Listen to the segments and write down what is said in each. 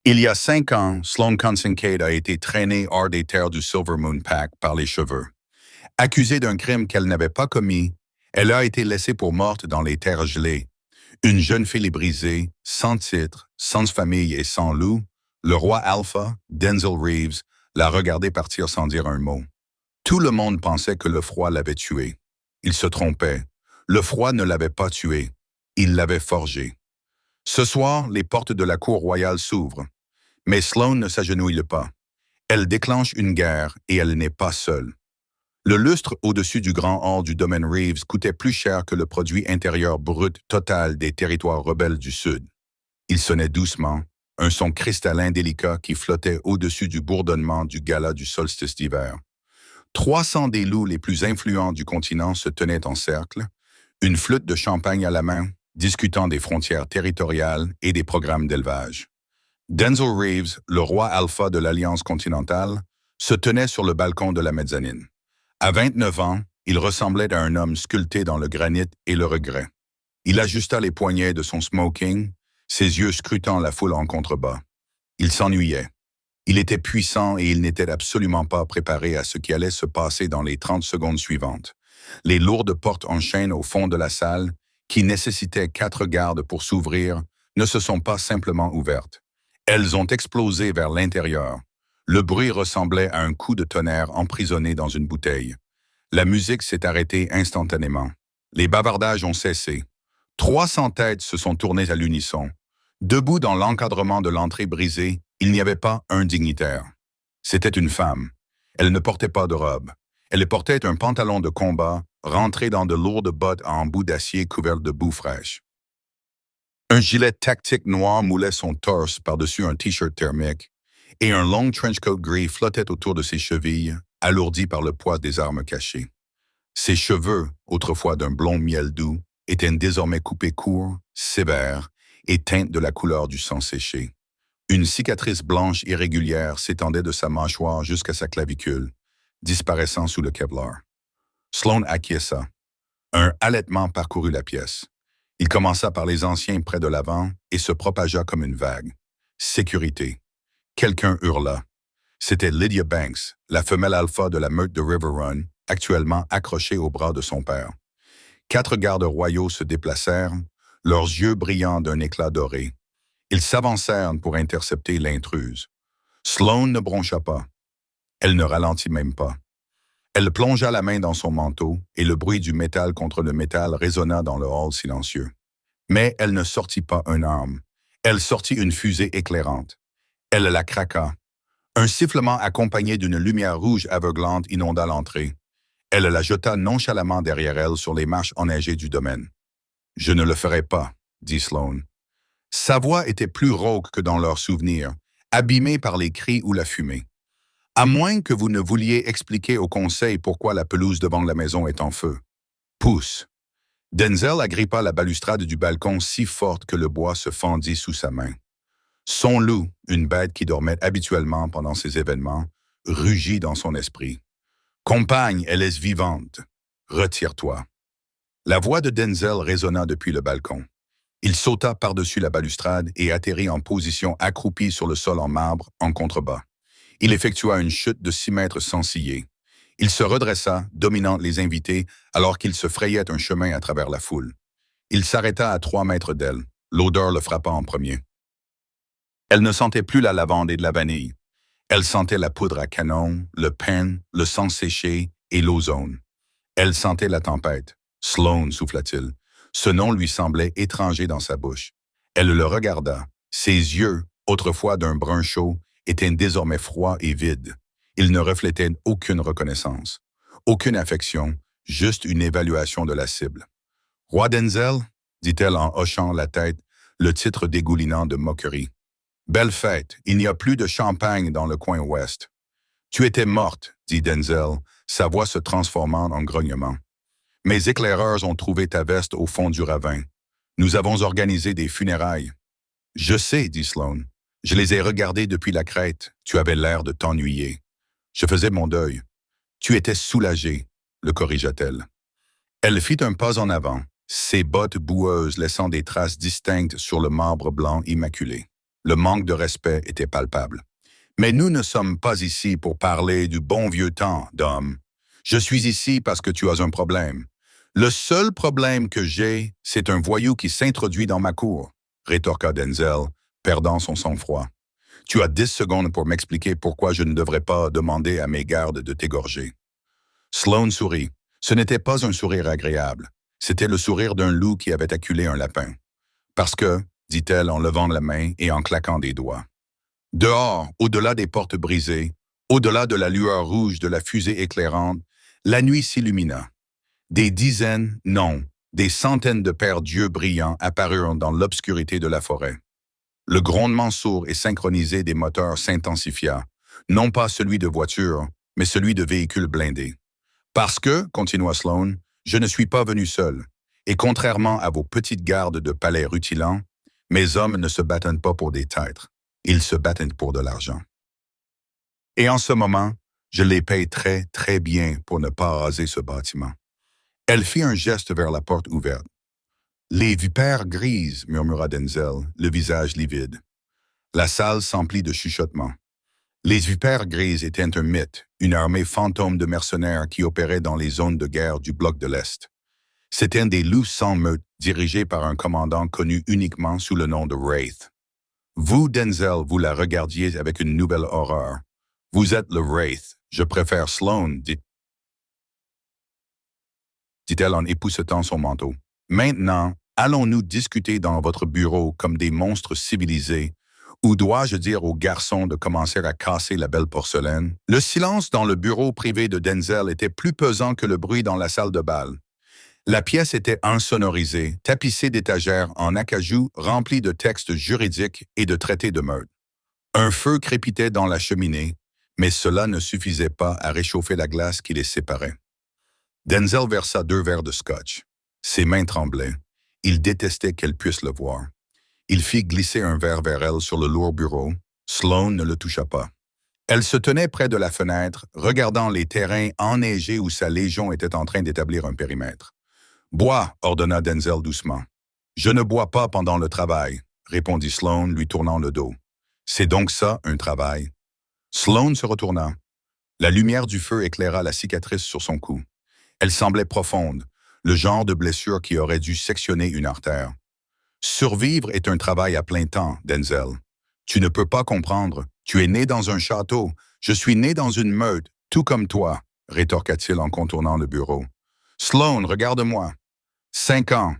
Il y a 5 ans, Sloane Kincaid a été traînée hors des terres du Silver Moon Pack par les cheveux. Accusée d'un crime qu'elle n'avait pas commis, elle a été laissée pour morte dans les terres gelées. Une jeune fille brisée, sans titre, sans famille et sans loup, le roi Alpha, Denzel Reeves, l'a regardée partir sans dire un mot. Tout le monde pensait que le froid l'avait tuée. Il se trompait. Le froid ne l'avait pas tuée. Il l'avait forgée. Ce soir, les portes de la cour royale s'ouvrent. Mais Sloane ne s'agenouille pas. Elle déclenche une guerre et elle n'est pas seule. Le lustre au-dessus du grand hall du domaine Reeves coûtait plus cher que le produit intérieur brut total des territoires rebelles du Sud. Il sonnait doucement, un son cristallin délicat qui flottait au-dessus du bourdonnement du gala du solstice d'hiver. 300 des loups les plus influents du continent se tenaient en cercle, une flûte de champagne à la main, discutant des frontières territoriales et des programmes d'élevage. Denzel Reeves, le roi alpha de l'Alliance continentale, se tenait sur le balcon de la mezzanine. À 29 ans, il ressemblait à un homme sculpté dans le granit et le regret. Il ajusta les poignets de son smoking, ses yeux scrutant la foule en contrebas. Il s'ennuyait. Il était puissant et il n'était absolument pas préparé à ce qui allait se passer dans les 30 secondes suivantes. Les lourdes portes en chaîne au fond de la salle, qui nécessitaient 4 gardes pour s'ouvrir, ne se sont pas simplement ouvertes. Elles ont explosé vers l'intérieur. Le bruit ressemblait à un coup de tonnerre emprisonné dans une bouteille. La musique s'est arrêtée instantanément. Les bavardages ont cessé. 300 têtes se sont tournées à l'unisson. Debout dans l'encadrement de l'entrée brisée, il n'y avait pas un dignitaire. C'était une femme. Elle ne portait pas de robe. Elle portait un pantalon de combat, rentré dans de lourdes bottes en embout d'acier couvertes de boue fraîche. Un gilet tactique noir moulait son torse par-dessus un t-shirt thermique, et un long trenchcoat gris flottait autour de ses chevilles, alourdi par le poids des armes cachées. Ses cheveux, autrefois d'un blond miel doux, étaient désormais coupés courts, sévères, et teints de la couleur du sang séché. Une cicatrice blanche irrégulière s'étendait de sa mâchoire jusqu'à sa clavicule, disparaissant sous le Kevlar. Sloane acquiesça. Un halètement parcourut la pièce. Il commença par les anciens près de l'avant et se propagea comme une vague. Sécurité. Quelqu'un hurla. C'était Lydia Banks, la femelle alpha de la meute de River Run, actuellement accrochée au bras de son père. 4 gardes royaux se déplacèrent, leurs yeux brillant d'un éclat doré. Ils s'avancèrent pour intercepter l'intruse. Sloane ne broncha pas. Elle ne ralentit même pas. Elle plongea la main dans son manteau et le bruit du métal contre le métal résonna dans le hall silencieux. Mais elle ne sortit pas une arme. Elle sortit une fusée éclairante. Elle la craqua. Un sifflement accompagné d'une lumière rouge aveuglante inonda l'entrée. Elle la jeta nonchalamment derrière elle sur les marches enneigées du domaine. « Je ne le ferai pas », dit Sloane. Sa voix était plus rauque que dans leurs souvenirs, abîmée par les cris ou la fumée. « À moins que vous ne vouliez expliquer au conseil pourquoi la pelouse devant la maison est en feu. » Pousse. Denzel agrippa la balustrade du balcon si forte que le bois se fendit sous sa main. Son loup, une bête qui dormait habituellement pendant ces événements, rugit dans son esprit. « Compagne, elle est vivante. Retire-toi. » La voix de Denzel résonna depuis le balcon. Il sauta par-dessus la balustrade et atterrit en position accroupie sur le sol en marbre, en contrebas. Il effectua une chute de 6 mètres sans ciller. Il se redressa, dominant les invités, alors qu'il se frayait un chemin à travers la foule. Il s'arrêta à 3 mètres d'elle. L'odeur le frappa en premier. Elle ne sentait plus la lavande et de la vanille. Elle sentait la poudre à canon, le pain, le sang séché et l'ozone. Elle sentait la tempête. Sloane, souffla-t-il. Ce nom lui semblait étranger dans sa bouche. Elle le regarda. Ses yeux, autrefois d'un brun chaud, étaient désormais froids et vides. Ils ne reflétaient aucune reconnaissance, aucune affection, juste une évaluation de la cible. « Roi Denzel » dit-elle en hochant la tête, le titre dégoulinant de moquerie. « Belle fête, il n'y a plus de champagne dans le coin ouest. »« Tu étais morte, » dit Denzel, sa voix se transformant en grognement. « Mes éclaireurs ont trouvé ta veste au fond du ravin. Nous avons organisé des funérailles. »« Je sais, » dit Sloane. « Je les ai regardés depuis la crête. Tu avais l'air de t'ennuyer. » « Je faisais mon deuil. »« Tu étais soulagé, » le corrigea-t-elle. Elle fit un pas en avant, ses bottes boueuses laissant des traces distinctes sur le marbre blanc immaculé. Le manque de respect était palpable. Mais nous ne sommes pas ici pour parler du bon vieux temps, Dom. Je suis ici parce que tu as un problème. Le seul problème que j'ai, c'est un voyou qui s'introduit dans ma cour, rétorqua Denzel, perdant son sang-froid. Tu as 10 secondes pour m'expliquer pourquoi je ne devrais pas demander à mes gardes de t'égorger. Sloane sourit. Ce n'était pas un sourire agréable. C'était le sourire d'un loup qui avait acculé un lapin. Parce que, dit-elle en levant la main et en claquant des doigts. Dehors, au-delà des portes brisées, au-delà de la lueur rouge de la fusée éclairante, la nuit s'illumina. Des dizaines, non, des centaines de paires d'yeux brillants apparurent dans l'obscurité de la forêt. Le grondement sourd et synchronisé des moteurs s'intensifia, non pas celui de voitures, mais celui de véhicules blindés. Parce que, continua Sloane, je ne suis pas venu seul, et contrairement à vos petites gardes de palais rutilants, mes hommes ne se battent pas pour des titres, ils se battent pour de l'argent. Et en ce moment, je les paye très, très bien pour ne pas raser ce bâtiment. Elle fit un geste vers la porte ouverte. Les vipères grises, murmura Denzel, le visage livide. La salle s'emplit de chuchotements. Les vipères grises étaient un mythe, une armée fantôme de mercenaires qui opérait dans les zones de guerre du bloc de l'Est. C'étaient des loups sans meute dirigés par un commandant connu uniquement sous le nom de Wraith. Vous, Denzel, vous la regardiez avec une nouvelle horreur. Vous êtes le Wraith. Je préfère Sloane, dit-elle en époussetant son manteau. Maintenant, allons-nous discuter dans votre bureau comme des monstres civilisés, ou dois-je dire aux garçons de commencer à casser la belle porcelaine? Le silence dans le bureau privé de Denzel était plus pesant que le bruit dans la salle de bal. La pièce était insonorisée, tapissée d'étagères en acajou remplies de textes juridiques et de traités de meurtre. Un feu crépitait dans la cheminée, mais cela ne suffisait pas à réchauffer la glace qui les séparait. Denzel versa 2 verres de scotch. Ses mains tremblaient. Il détestait qu'elle puisse le voir. Il fit glisser un verre vers elle sur le lourd bureau. Sloane ne le toucha pas. Elle se tenait près de la fenêtre, regardant les terrains enneigés où sa légion était en train d'établir un périmètre. « Bois », ordonna Denzel doucement. « Je ne bois pas pendant le travail », répondit Sloane, lui tournant le dos. « C'est donc ça, un travail ?» Sloane se retourna. La lumière du feu éclaira la cicatrice sur son cou. Elle semblait profonde, le genre de blessure qui aurait dû sectionner une artère. Survivre est un travail à plein temps, Denzel. Tu ne peux pas comprendre. Tu es né dans un château. Je suis né dans une meute, tout comme toi, rétorqua-t-il en contournant le bureau. Sloane, regarde-moi. 5 ans.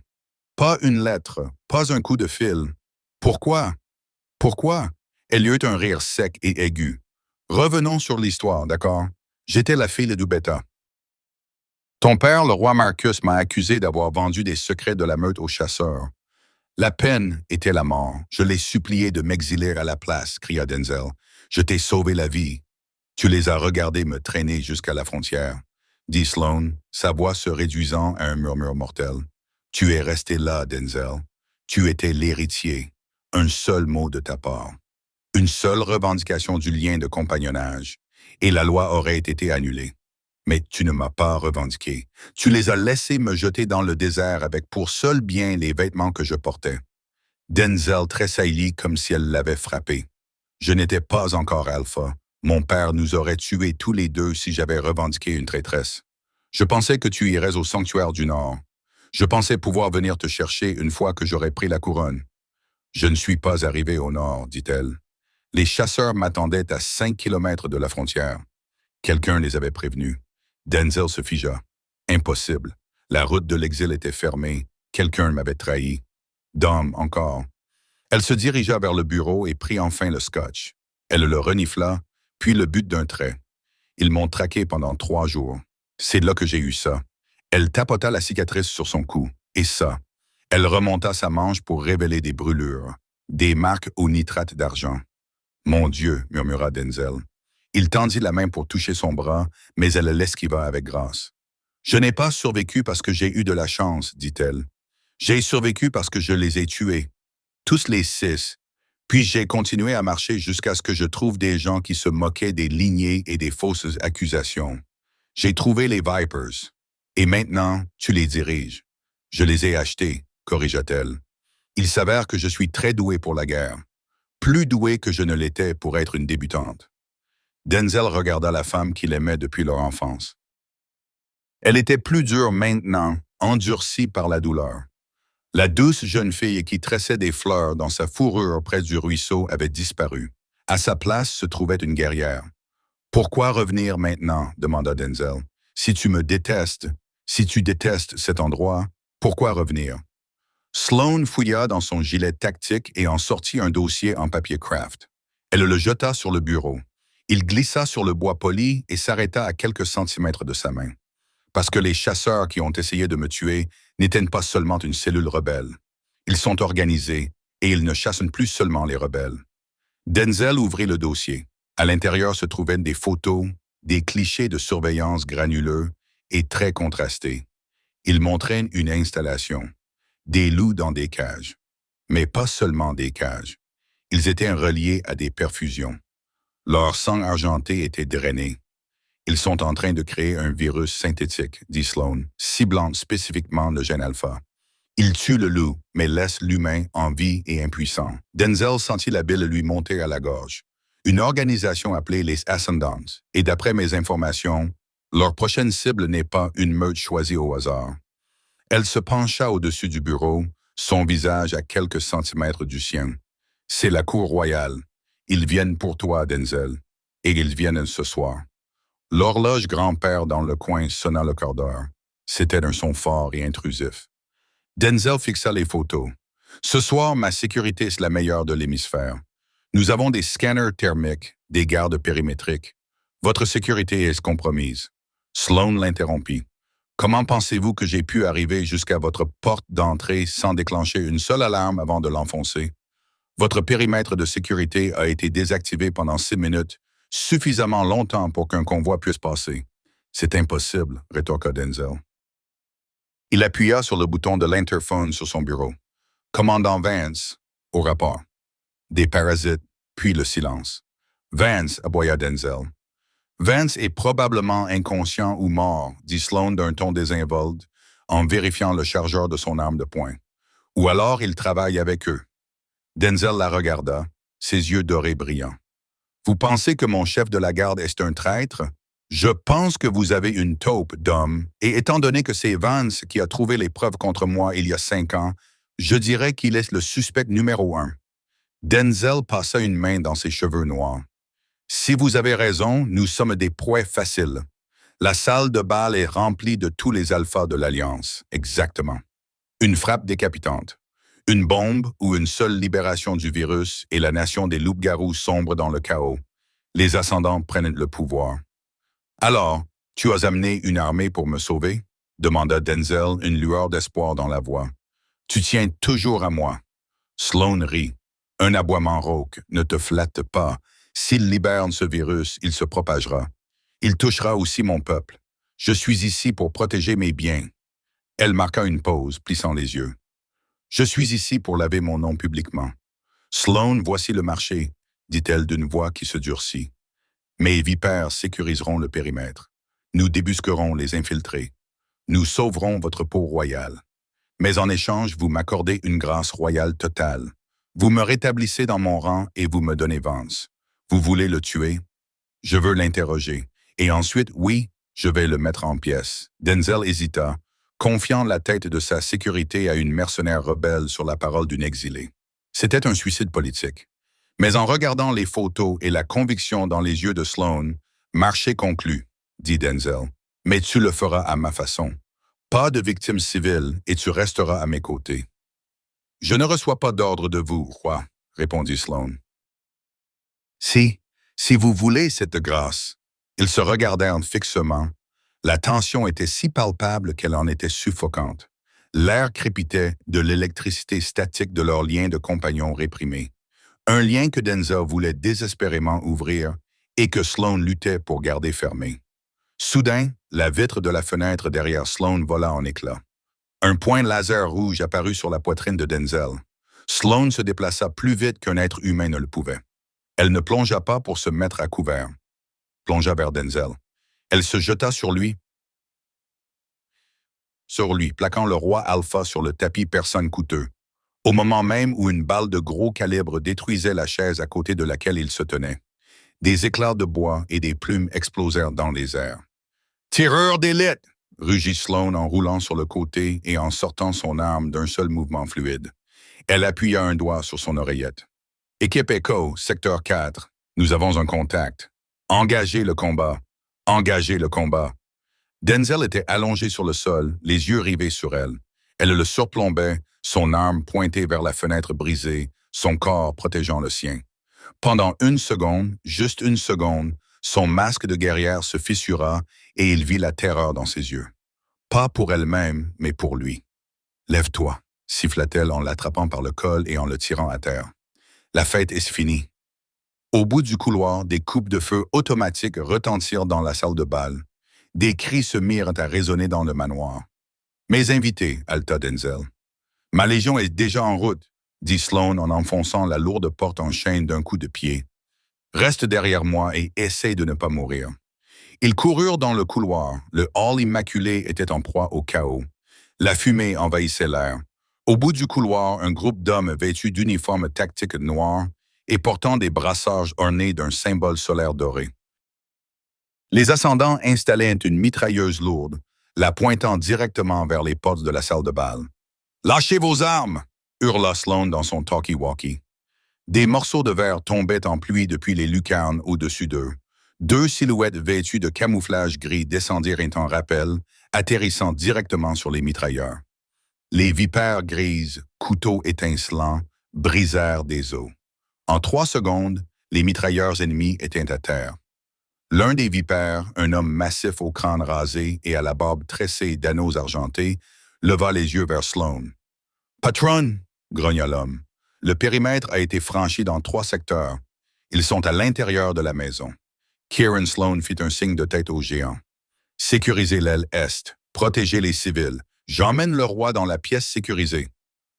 Pas une lettre, pas un coup de fil. Pourquoi? Pourquoi? Elle eut un rire sec et aigu. Revenons sur l'histoire, d'accord? J'étais la fille d'Ubeta. Ton père, le roi Marcus, m'a accusé d'avoir vendu des secrets de la meute aux chasseurs. La peine était la mort. Je l'ai supplié de m'exiler à la place, cria Denzel. Je t'ai sauvé la vie. Tu les as regardés me traîner jusqu'à la frontière, dit Sloane, sa voix se réduisant à un murmure mortel. Tu es resté là, Denzel. Tu étais l'héritier. Un seul mot de ta part. Une seule revendication du lien de compagnonnage. Et la loi aurait été annulée. Mais tu ne m'as pas revendiqué. Tu les as laissés me jeter dans le désert avec pour seul bien les vêtements que je portais. Denzel tressaillit comme si elle l'avait frappé. Je n'étais pas encore alpha. Mon père nous aurait tués tous les deux si j'avais revendiqué une traîtresse. Je pensais que tu irais au sanctuaire du Nord. Je pensais pouvoir venir te chercher une fois que j'aurais pris la couronne. Je ne suis pas arrivé au Nord, dit-elle. Les chasseurs m'attendaient à 5 kilomètres de la frontière. Quelqu'un les avait prévenus. Denzel se figea. Impossible. La route de l'exil était fermée. Quelqu'un m'avait trahi. Dom, encore. Elle se dirigea vers le bureau et prit enfin le scotch. Elle le renifla, puis le but d'un trait. Ils m'ont traqué pendant 3 jours. C'est là que j'ai eu ça. Elle tapota la cicatrice sur son cou. Et ça. Elle remonta sa manche pour révéler des brûlures. Des marques au nitrate d'argent. Mon Dieu, murmura Denzel. Il tendit la main pour toucher son bras, mais elle l'esquiva avec grâce. « Je n'ai pas survécu parce que j'ai eu de la chance, dit-elle. J'ai survécu parce que je les ai tués. Tous les 6. Puis j'ai continué à marcher jusqu'à ce que je trouve des gens qui se moquaient des lignées et des fausses accusations. J'ai trouvé les Vipers. Et maintenant, tu les diriges. Je les ai achetés, corrigea-t-elle. Il s'avère que je suis très doué pour la guerre. plus douée que je ne l'étais pour être une débutante. Denzel regarda la femme qu'il aimait depuis leur enfance. Elle était plus dure maintenant, endurcie par la douleur. La douce jeune fille qui tressait des fleurs dans sa fourrure près du ruisseau avait disparu. À sa place se trouvait une guerrière. « Pourquoi revenir maintenant ?» demanda Denzel. « Si tu me détestes, si tu détestes cet endroit, pourquoi revenir ?» Sloane fouilla dans son gilet tactique et en sortit un dossier en papier craft. Elle le jeta sur le bureau. Il glissa sur le bois poli et s'arrêta à quelques centimètres de sa main. Parce que les chasseurs qui ont essayé de me tuer n'étaient pas seulement une cellule rebelle. Ils sont organisés et ils ne chassent plus seulement les rebelles. Denzel ouvrit le dossier. À l'intérieur se trouvaient des photos, des clichés de surveillance granuleux et très contrastés. Il montrait une installation. Des loups dans des cages. Mais pas seulement des cages. Ils étaient reliés à des perfusions. Leur sang argenté était drainé. Ils sont en train de créer un virus synthétique, dit Sloane, ciblant spécifiquement le gène alpha. Il tue le loup, mais laisse l'humain en vie et impuissant. Denzel sentit la bile lui monter à la gorge. Une organisation appelée les Ascendants, et d'après mes informations, leur prochaine cible n'est pas une meute choisie au hasard. Elle se pencha au-dessus du bureau, son visage à quelques centimètres du sien. C'est la cour royale. Ils viennent pour toi, Denzel, et ils viennent ce soir. L'horloge grand-père dans le coin sonna le quart d'heure. C'était un son fort et intrusif. Denzel fixa les photos. Ce soir, ma sécurité est la meilleure de l'hémisphère. Nous avons des scanners thermiques, des gardes périmétriques. Votre sécurité est compromise. Sloane l'interrompit. Comment pensez-vous que j'ai pu arriver jusqu'à votre porte d'entrée sans déclencher une seule alarme avant de l'enfoncer? Votre périmètre de sécurité a été désactivé pendant 6 minutes, suffisamment longtemps pour qu'un convoi puisse passer. C'est impossible, rétorqua Denzel. Il appuya sur le bouton de l'interphone sur son bureau. Commandant Vance, au rapport. Des parasites, puis le silence. Vance, aboya Denzel. Vance est probablement inconscient ou mort, dit Sloane d'un ton désinvolte, en vérifiant le chargeur de son arme de poing. Ou alors il travaille avec eux. Denzel la regarda, ses yeux dorés brillants. Vous pensez que mon chef de la garde est un traître? Je pense que vous avez une taupe d'homme, et étant donné que c'est Vance qui a trouvé les preuves contre moi il y a 5 ans, je dirais qu'il est le suspect numéro 1. Denzel passa une main dans ses cheveux noirs. Si vous avez raison, nous sommes des proies faciles. La salle de bal est remplie de tous les alphas de l'Alliance, exactement. Une frappe décapitante. Une bombe ou une seule libération du virus et la nation des loups-garous sombre dans le chaos. Les ascendants prennent le pouvoir. Alors, tu as amené une armée pour me sauver? Demanda Denzel, une lueur d'espoir dans la voix. Tu tiens toujours à moi. Sloane rit. Un aboiement rauque, ne te flatte pas. S'il libère ce virus, il se propagera. Il touchera aussi mon peuple. Je suis ici pour protéger mes biens. Elle marqua une pause, plissant les yeux. Je suis ici pour laver mon nom publiquement. Sloane, voici le marché, dit-elle d'une voix qui se durcit. Mes vipères sécuriseront le périmètre. Nous débusquerons les infiltrés. Nous sauverons votre peau royale. Mais en échange, vous m'accordez une grâce royale totale. Vous me rétablissez dans mon rang et vous me donnez Vance. Vous voulez le tuer? Je veux l'interroger. Et ensuite, oui, je vais le mettre en pièces. Denzel hésita, confiant la tête de sa sécurité à une mercenaire rebelle sur la parole d'une exilée. C'était un suicide politique. Mais en regardant les photos et la conviction dans les yeux de Sloane, marché conclu, dit Denzel. Mais tu le feras à ma façon. Pas de victimes civiles et tu resteras à mes côtés. Je ne reçois pas d'ordre de vous, roi, répondit Sloane. Si vous voulez cette grâce. Ils se regardèrent fixement. La tension était si palpable qu'elle en était suffocante. L'air crépitait de l'électricité statique de leur lien de compagnons réprimé. Un lien que Denzel voulait désespérément ouvrir et que Sloane luttait pour garder fermé. Soudain, la vitre de la fenêtre derrière Sloane vola en éclats. Un point laser rouge apparut sur la poitrine de Denzel. Sloane se déplaça plus vite qu'un être humain ne le pouvait. Elle ne plongea pas pour se mettre à couvert. Plongea vers Denzel. Elle se jeta sur lui, plaquant le roi Alpha sur le tapis personne coûteux. au moment même où une balle de gros calibre détruisait la chaise à côté de laquelle il se tenait. Des éclats de bois et des plumes explosèrent dans les airs. Tireur d'élite! Rugit Sloane en roulant sur le côté et en sortant son arme d'un seul mouvement fluide. Elle appuya un doigt sur son oreillette. Équipe Echo, secteur 4. Nous avons un contact. Engagez le combat. Engagez le combat. Denzel était allongé sur le sol, les yeux rivés sur elle. Elle le surplombait, son arme pointée vers la fenêtre brisée, son corps protégeant le sien. Pendant une seconde, juste une seconde, son masque de guerrière se fissura et il vit la terreur dans ses yeux. Pas pour elle-même, mais pour lui. « Lève-toi », siffla-t-elle en l'attrapant par le col et en le tirant à terre. La fête est finie. Au bout du couloir, des coupes de feu automatiques retentirent dans la salle de bal. Des cris se mirent à résonner dans le manoir. « Mes invités, halta Denzel. »« Ma légion est déjà en route, » dit Sloane en enfonçant la lourde porte en chaîne d'un coup de pied. « Reste derrière moi et essaie de ne pas mourir. » Ils coururent dans le couloir. Le hall immaculé était en proie au chaos. La fumée envahissait l'air. Au bout du couloir, un groupe d'hommes vêtus d'uniformes tactiques noirs et portant des brassages ornés d'un symbole solaire doré. Les ascendants installaient une mitrailleuse lourde, la pointant directement vers les portes de la salle de bal. « Lâchez vos armes !» hurla Sloane dans son talkie-walkie. Des morceaux de verre tombaient en pluie depuis les lucarnes au-dessus d'eux. Deux silhouettes vêtues de camouflage gris descendirent en rappel, atterrissant directement sur les mitrailleurs. Les vipères grises, couteaux étincelants, brisèrent des os. En 3 secondes, les mitrailleurs ennemis étaient à terre. L'un des vipères, un homme massif au crâne rasé et à la barbe tressée d'anneaux argentés, leva les yeux vers Sloane. « Patron !» grogna l'homme. « Le périmètre a été franchi dans 3 secteurs. Ils sont à l'intérieur de la maison. » Kieran Sloane fit un signe de tête au géant. « Sécurisez l'aile est. Protégez les civils. J'emmène le roi dans la pièce sécurisée. »«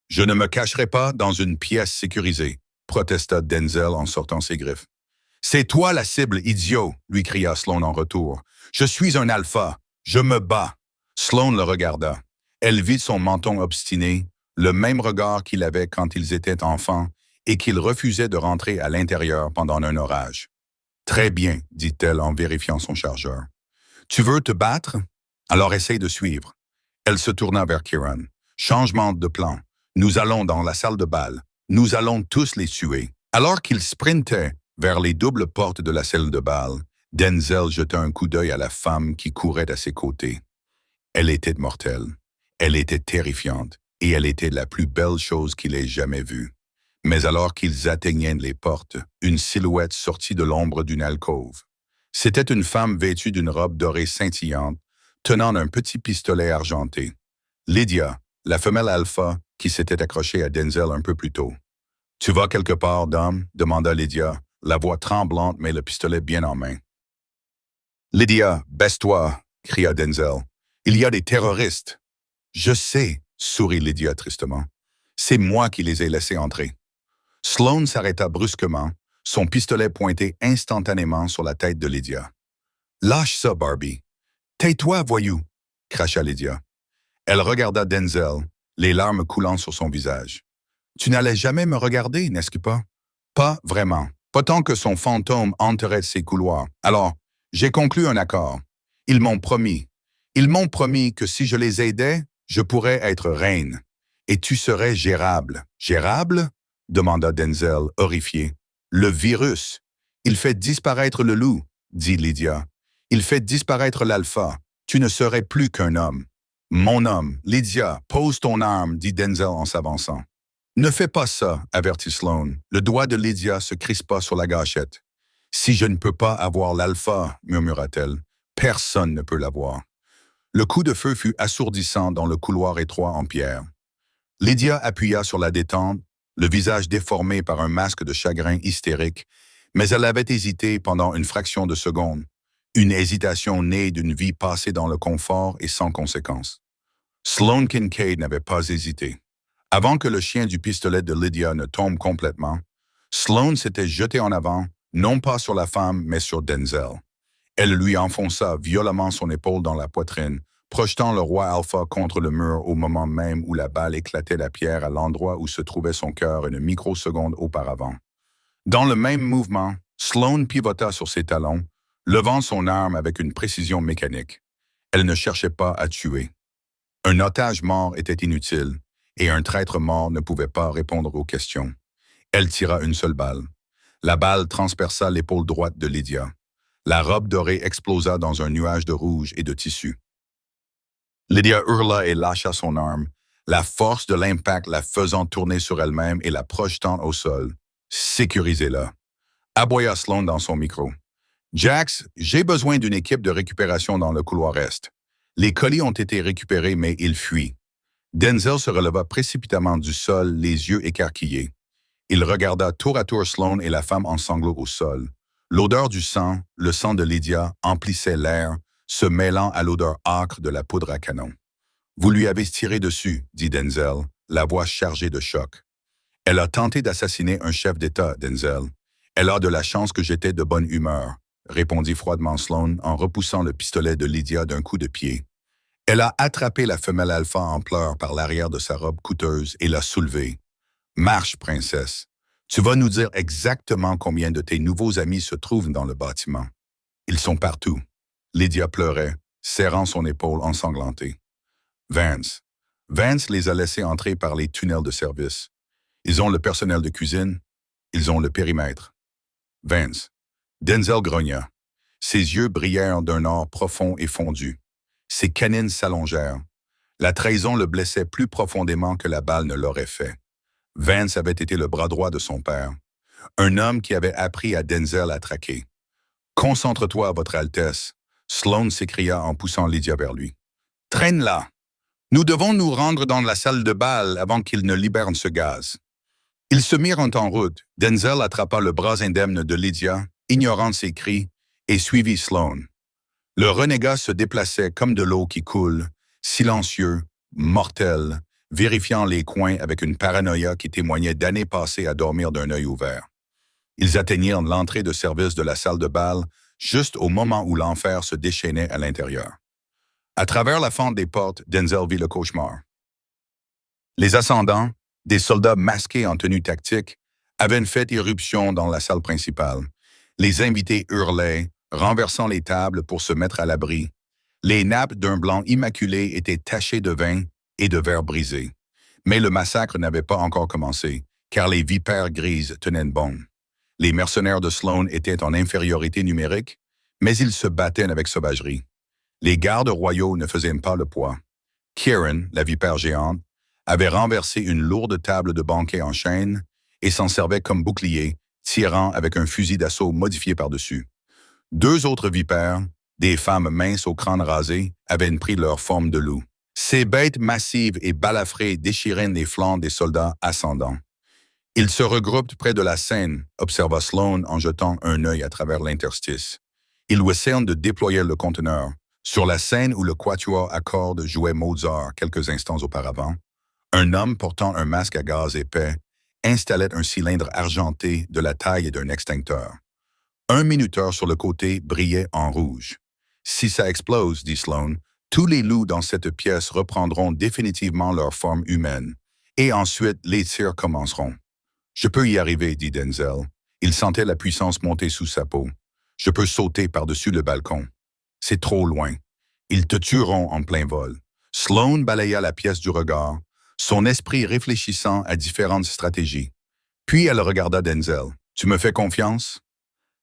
Je ne me cacherai pas dans une pièce sécurisée, » protesta Denzel en sortant ses griffes. « C'est toi la cible, idiot !» lui cria Sloane en retour. « Je suis un alpha. Je me bats. » Sloane le regarda. Elle vit son menton obstiné, le même regard qu'il avait quand ils étaient enfants et qu'il refusait de rentrer à l'intérieur pendant un orage. « Très bien, » dit-elle en vérifiant son chargeur. « Tu veux te battre? Alors essaye de suivre. » Elle se tourna vers Kieran. « Changement de plan. Nous allons dans la salle de bal. Nous allons tous les tuer. » Alors qu'il sprintait vers les doubles portes de la salle de bal, Denzel jeta un coup d'œil à la femme qui courait à ses côtés. Elle était mortelle. Elle était terrifiante et elle était la plus belle chose qu'il ait jamais vue. Mais alors qu'ils atteignaient les portes, une silhouette sortit de l'ombre d'une alcôve. C'était une femme vêtue d'une robe dorée scintillante, tenant un petit pistolet argenté. Lydia, la femelle alpha qui s'était accrochée à Denzel un peu plus tôt. « Tu vas quelque part, dame ?» demanda Lydia, la voix tremblante mais le pistolet bien en main. « Lydia, baisse-toi !» cria Denzel. « Il y a des terroristes. »« Je sais, » sourit Lydia tristement. « C'est moi qui les ai laissés entrer. » Sloane s'arrêta brusquement, son pistolet pointé instantanément sur la tête de Lydia. « Lâche ça, Barbie. »« Tais-toi, voyou !» cracha Lydia. Elle regarda Denzel, les larmes coulant sur son visage. « Tu n'allais jamais me regarder, n'est-ce pas? »« Pas vraiment. Pas tant que son fantôme hanterait ces couloirs. Alors, j'ai conclu un accord. Ils m'ont promis. Ils m'ont promis que si je les aidais, je pourrais être reine. Et tu serais gérable. »« Gérable ?» demanda Denzel, horrifié. « Le virus. Il fait disparaître le loup, » dit Lydia. « Il fait disparaître l'alpha. Tu ne serais plus qu'un homme. »« Mon homme, Lydia, pose ton arme, » dit Denzel en s'avançant. « Ne fais pas ça, » avertit Sloane. Le doigt de Lydia se crispa sur la gâchette. « Si je ne peux pas avoir l'alpha, » murmura-t-elle, « personne ne peut l'avoir. » Le coup de feu fut assourdissant dans le couloir étroit en pierre. Lydia appuya sur la détente, le visage déformé par un masque de chagrin hystérique, mais elle avait hésité pendant une fraction de seconde, une hésitation née d'une vie passée dans le confort et sans conséquence. Sloane Kincaid n'avait pas hésité. Avant que le chien du pistolet de Lydia ne tombe complètement, Sloane s'était jeté en avant, non pas sur la femme, mais sur Denzel. Elle lui enfonça violemment son épaule dans la poitrine, projetant le roi Alpha contre le mur au moment même où la balle éclatait la pierre à l'endroit où se trouvait son cœur une microseconde auparavant. Dans le même mouvement, Sloane pivota sur ses talons, levant son arme avec une précision mécanique. Elle ne cherchait pas à tuer. Un otage mort était inutile, et un traître mort ne pouvait pas répondre aux questions. Elle tira une seule balle. La balle transperça l'épaule droite de Lydia. La robe dorée explosa dans un nuage de rouge et de tissu. Lydia hurla et lâcha son arme, la force de l'impact la faisant tourner sur elle-même et la projetant au sol. Sécurisez-la. Aboya Sloane dans son micro. Jax, j'ai besoin d'une équipe de récupération dans le couloir est. Les colis ont été récupérés, mais ils fuient. Denzel se releva précipitamment du sol, les yeux écarquillés. Il regarda tour à tour Sloane et la femme en sanglots au sol. L'odeur du sang, le sang de Lydia, emplissait l'air, se mêlant à l'odeur âcre de la poudre à canon. « Vous lui avez tiré dessus, » dit Denzel, la voix chargée de choc. « Elle a tenté d'assassiner un chef d'État, Denzel. Elle a de la chance que j'étais de bonne humeur, » répondit froidement Sloane en repoussant le pistolet de Lydia d'un coup de pied. Elle a attrapé la femelle alpha en pleurs par l'arrière de sa robe coûteuse et l'a soulevée. « Marche, princesse. Tu vas nous dire exactement combien de tes nouveaux amis se trouvent dans le bâtiment. Ils sont partout. » Lydia pleurait, serrant son épaule ensanglantée. Vance. Vance les a laissés entrer par les tunnels de service. Ils ont le personnel de cuisine. Ils ont le périmètre. Vance. Denzel grogna. Ses yeux brillèrent d'un or profond et fondu. Ses canines s'allongèrent. La trahison le blessait plus profondément que la balle ne l'aurait fait. Vance avait été le bras droit de son père. Un homme qui avait appris à Denzel à traquer. « Concentre-toi, Votre Altesse », Sloane s'écria en poussant Lydia vers lui. « Traîne-la. Nous devons nous rendre dans la salle de bal avant qu'il ne libère ce gaz. » Ils se mirent en route. Denzel attrapa le bras indemne de Lydia, ignorant ses cris, et suivit Sloane. Le renégat se déplaçait comme de l'eau qui coule, silencieux, mortel, vérifiant les coins avec une paranoïa qui témoignait d'années passées à dormir d'un œil ouvert. Ils atteignirent l'entrée de service de la salle de bal juste au moment où l'enfer se déchaînait à l'intérieur. À travers la fente des portes, Denzel vit le cauchemar. Les ascendants, des soldats masqués en tenue tactique, avaient fait irruption dans la salle principale. Les invités hurlaient, renversant les tables pour se mettre à l'abri. Les nappes d'un blanc immaculé étaient tachées de vin et de verre brisé. Mais le massacre n'avait pas encore commencé, car les vipères grises tenaient bon. Les mercenaires de Sloane étaient en infériorité numérique, mais ils se battaient avec sauvagerie. Les gardes royaux ne faisaient pas le poids. Kieran, la vipère géante, avait renversé une lourde table de banquet en chêne et s'en servait comme bouclier, tirant avec un fusil d'assaut modifié par-dessus. Deux autres vipères, des femmes minces au crâne rasé, avaient pris leur forme de loup. Ces bêtes massives et balafrées déchiraient les flancs des soldats ascendants. Ils se regroupent près de la scène, observa Sloane en jetant un œil à travers l'interstice. Il essaient de déployer le conteneur. Sur la scène où le quatuor à cordes jouait Mozart quelques instants auparavant, un homme portant un masque à gaz épais installait un cylindre argenté de la taille d'un extincteur. Un minuteur sur le côté brillait en rouge. « Si ça explose, dit Sloane, tous les loups dans cette pièce reprendront définitivement leur forme humaine, et ensuite les tirs commenceront. » « Je peux y arriver, dit Denzel. Il sentait la puissance monter sous sa peau. « Je peux sauter par-dessus le balcon. C'est trop loin. Ils te tueront en plein vol. » Sloane balaya la pièce du regard, son esprit réfléchissant à différentes stratégies. Puis elle regarda Denzel. « Tu me fais confiance? »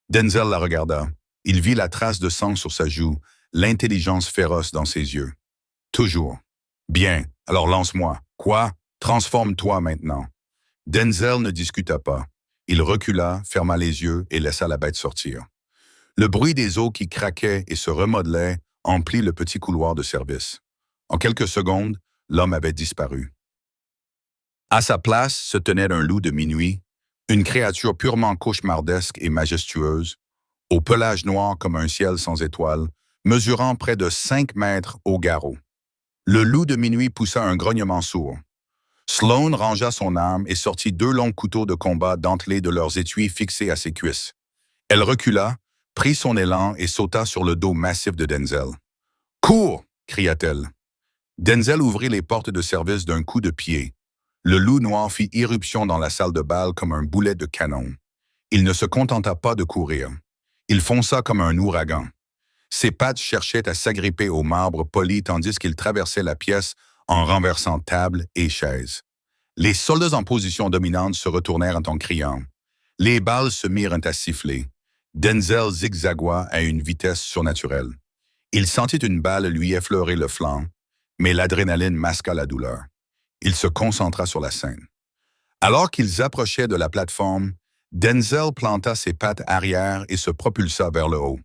Denzel la regarda. Il vit la trace de sang sur sa joue, l'intelligence féroce dans ses yeux. « Toujours. »« Bien, alors lance-moi. »« Quoi? Transforme-toi maintenant. » Denzel ne discuta pas. Il recula, ferma les yeux et laissa la bête sortir. Le bruit des os qui craquaient et se remodelaient emplit le petit couloir de service. En quelques secondes, l'homme avait disparu. À sa place se tenait un loup de minuit, une créature purement cauchemardesque et majestueuse, au pelage noir comme un ciel sans étoiles, mesurant près de 5 mètres au garrot. Le loup de minuit poussa un grognement sourd. Sloane rangea son arme et sortit 2 longs couteaux de combat dentelés de leurs étuis fixés à ses cuisses. Elle recula, prit son élan et sauta sur le dos massif de Denzel. « Cours » cria-t-elle. Denzel ouvrit les portes de service d'un coup de pied. Le loup noir fit irruption dans la salle de bal comme un boulet de canon. Il ne se contenta pas de courir. Il fonça comme un ouragan. Ses pattes cherchaient à s'agripper au marbre poli tandis qu'il traversait la pièce en renversant table et chaises. Les soldats en position dominante se retournèrent en criant. Les balles se mirent à siffler. Denzel zigzagua à une vitesse surnaturelle. Il sentit une balle lui effleurer le flanc, mais l'adrénaline masqua la douleur. Il se concentra sur la scène. Alors qu'ils approchaient de la plateforme, Denzel planta ses pattes arrière et se propulsa vers le haut.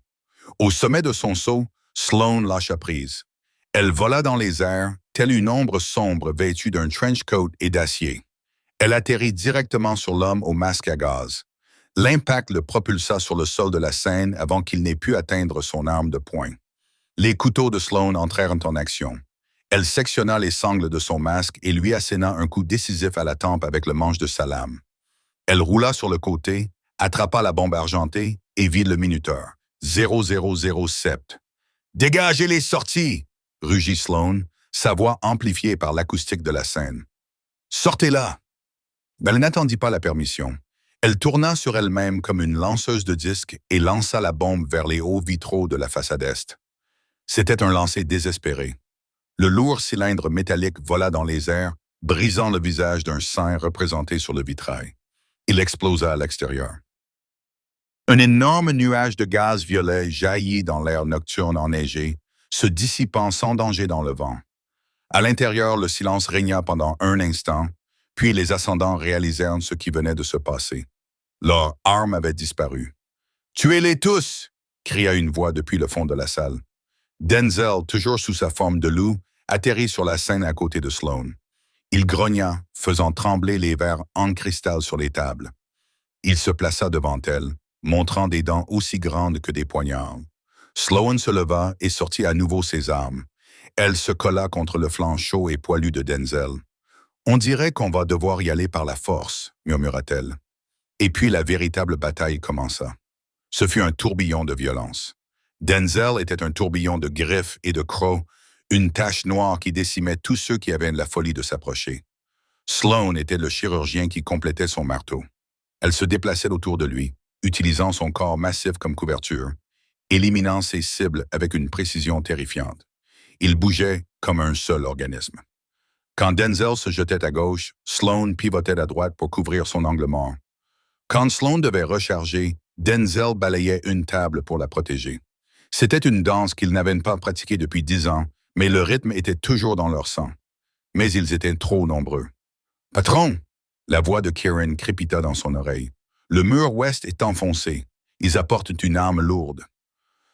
Au sommet de son saut, Sloane lâcha prise. Elle vola dans les airs, telle une ombre sombre vêtue d'un trench coat et d'acier. Elle atterrit directement sur l'homme au masque à gaz. L'impact le propulsa sur le sol de la scène avant qu'il n'ait pu atteindre son arme de poing. Les couteaux de Sloane entrèrent en action. Elle sectionna les sangles de son masque et lui asséna un coup décisif à la tempe avec le manche de sa lame. Elle roula sur le côté, attrapa la bombe argentée et vit le minuteur. 0007. « Dégagez les sorties !» rugit Sloane, sa voix amplifiée par l'acoustique de la scène. « Sortez-la !» Elle n'attendit pas la permission. Elle tourna sur elle-même comme une lanceuse de disques et lança la bombe vers les hauts vitraux de la façade est. C'était un lancer désespéré. Le lourd cylindre métallique vola dans les airs, brisant le visage d'un saint représenté sur le vitrail. Il explosa à l'extérieur. Un énorme nuage de gaz violet jaillit dans l'air nocturne enneigé, se dissipant sans danger dans le vent. À l'intérieur, le silence régna pendant un instant, puis les ascendants réalisèrent ce qui venait de se passer. Leur arme avait disparu. « Tuez-les tous !» cria une voix depuis le fond de la salle. Denzel, toujours sous sa forme de loup, atterrit sur la scène à côté de Sloane. Il grogna, faisant trembler les verres en cristal sur les tables. Il se plaça devant elle, montrant des dents aussi grandes que des poignards. Sloane se leva et sortit à nouveau ses armes. Elle se colla contre le flanc chaud et poilu de Denzel. « On dirait qu'on va devoir y aller par la force, » murmura-t-elle. Et puis la véritable bataille commença. Ce fut un tourbillon de violence. Denzel était un tourbillon de griffes et de crocs, une tache noire qui décimait tous ceux qui avaient la folie de s'approcher. Sloane était le chirurgien qui complétait son marteau. Elle se déplaçait autour de lui, utilisant son corps massif comme couverture, éliminant ses cibles avec une précision terrifiante. Il bougeait comme un seul organisme. Quand Denzel se jetait à gauche, Sloane pivotait à droite pour couvrir son angle mort. Quand Sloane devait recharger, Denzel balayait une table pour la protéger. C'était une danse qu'ils n'avaient pas pratiquée depuis 10 ans, mais le rythme était toujours dans leur sang. Mais ils étaient trop nombreux. « Patron !» La voix de Kieran crépita dans son oreille. « Le mur ouest est enfoncé. Ils apportent une arme lourde. »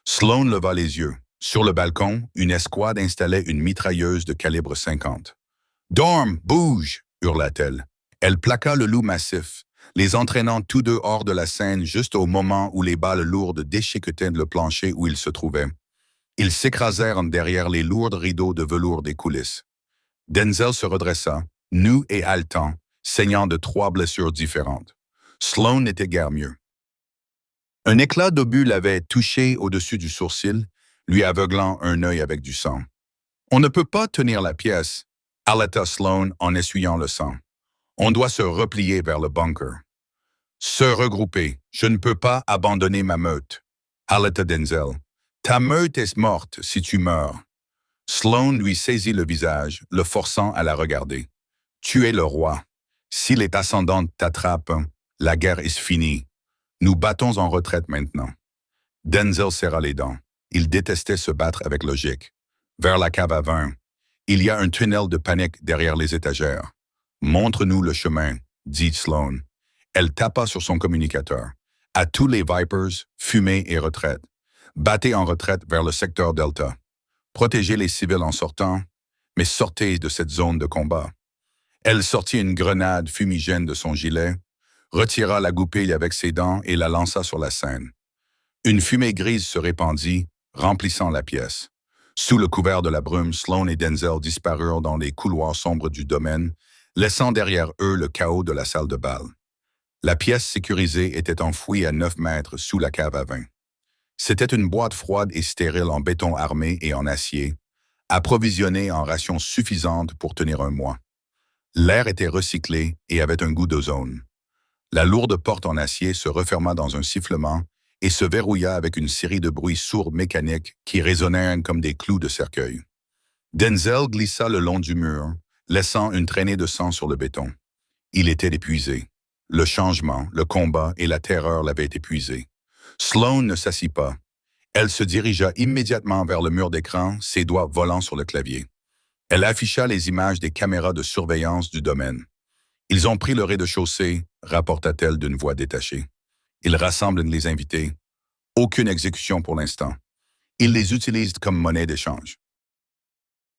Sloane leva les yeux. Sur le balcon, une escouade installait une mitrailleuse de calibre 50. « Dorme, bouge !» hurla-t-elle. Elle plaqua le loup massif, les entraînant tous deux hors de la scène juste au moment où les balles lourdes déchiquetaient le plancher où ils se trouvaient. Ils s'écrasèrent derrière les lourds rideaux de velours des coulisses. Denzel se redressa, nu et haletant, saignant de 3 blessures différentes. Sloane n'était guère mieux. Un éclat d'obus l'avait touché au-dessus du sourcil, lui aveuglant un œil avec du sang. « On ne peut pas tenir la pièce », halata Sloane en essuyant le sang. « On doit se replier vers le bunker. »« Se regrouper. Je ne peux pas abandonner ma meute. » halata Denzel. « Ta meute est morte si tu meurs. » Sloane lui saisit le visage, le forçant à la regarder. « Tu es le roi. Si les ascendantes t'attrapent, la guerre est finie. Nous battons en retraite maintenant. » Denzel serra les dents. Il détestait se battre avec logique. Vers la cave à vin. Il y a un tunnel de panique derrière les étagères. « Montre-nous le chemin, » dit Sloane. Elle tapa sur son communicateur. « À tous les Vipers, fumée et retraite. Battez en retraite vers le secteur Delta. Protégez les civils en sortant, mais sortez de cette zone de combat. » Elle sortit une grenade fumigène de son gilet, retira la goupille avec ses dents et la lança sur la scène. Une fumée grise se répandit, remplissant la pièce. Sous le couvert de la brume, Sloane et Denzel disparurent dans les couloirs sombres du domaine, laissant derrière eux le chaos de la salle de bal. La pièce sécurisée était enfouie à 9 mètres sous la cave à vin. C'était une boîte froide et stérile en béton armé et en acier, approvisionné en rations suffisantes pour tenir un mois. L'air était recyclé et avait un goût d'ozone. La lourde porte en acier se referma dans un sifflement et se verrouilla avec une série de bruits sourds mécaniques qui résonnèrent comme des clous de cercueil. Denzel glissa le long du mur, laissant une traînée de sang sur le béton. Il était épuisé. Le changement, le combat et la terreur l'avaient épuisé. Sloane ne s'assit pas. Elle se dirigea immédiatement vers le mur d'écran, ses doigts volant sur le clavier. Elle afficha les images des caméras de surveillance du domaine. Ils ont pris le rez-de-chaussée, rapporta-t-elle d'une voix détachée. Ils rassemblent les invités. Aucune exécution pour l'instant. Ils les utilisent comme monnaie d'échange.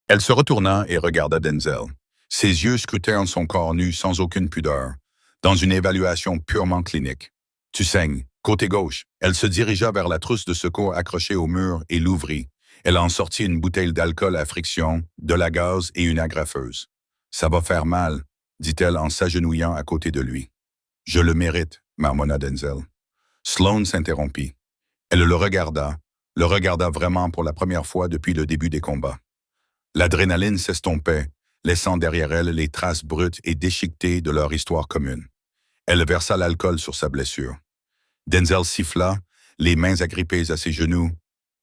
Elle se retourna et regarda Denzel. Ses yeux scrutèrent son corps nu sans aucune pudeur, dans une évaluation purement clinique. « Tu saignes. Côté gauche. » Elle se dirigea vers la trousse de secours accrochée au mur et l'ouvrit. Elle en sortit une bouteille d'alcool à friction, de la gaz et une agrafeuse. « Ça va faire mal, » dit-elle en s'agenouillant à côté de lui. « Je le mérite, » marmonna Denzel. Sloane s'interrompit. Elle le regarda vraiment pour la première fois depuis le début des combats. L'adrénaline s'estompait, laissant derrière elle les traces brutes et déchiquetées de leur histoire commune. Elle versa l'alcool sur sa blessure. Denzel siffla, les mains agrippées à ses genoux,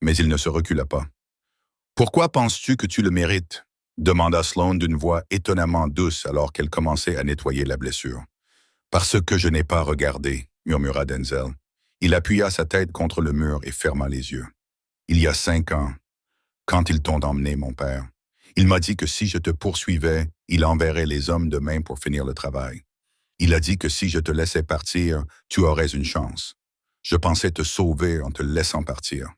mais il ne se recula pas. « Pourquoi penses-tu que tu le mérites ?» demanda Sloane d'une voix étonnamment douce alors qu'elle commençait à nettoyer la blessure. « Parce que je n'ai pas regardé, » murmura Denzel. Il appuya sa tête contre le mur et ferma les yeux. « Il y a 5 ans, quand ils t'ont emmené, mon père, il m'a dit que si je te poursuivais, il enverrait les hommes de main pour finir le travail. Il a dit que si je te laissais partir, tu aurais une chance. Je pensais te sauver en te laissant partir. »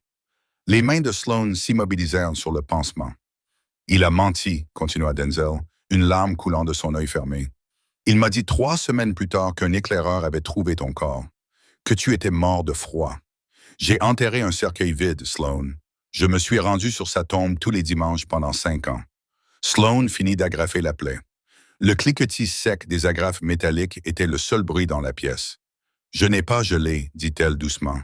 Les mains de Sloane s'immobilisèrent sur le pansement. « Il a menti, » continua Denzel, une larme coulant de son œil fermé. « Il m'a dit 3 semaines plus tard qu'un éclaireur avait trouvé ton corps, que tu étais mort de froid. J'ai enterré un cercueil vide, Sloane. Je me suis rendu sur sa tombe tous les dimanches pendant 5 ans. » Sloane finit d'agrafer la plaie. Le cliquetis sec des agrafes métalliques était le seul bruit dans la pièce. « Je n'ai pas gelé, » dit-elle doucement.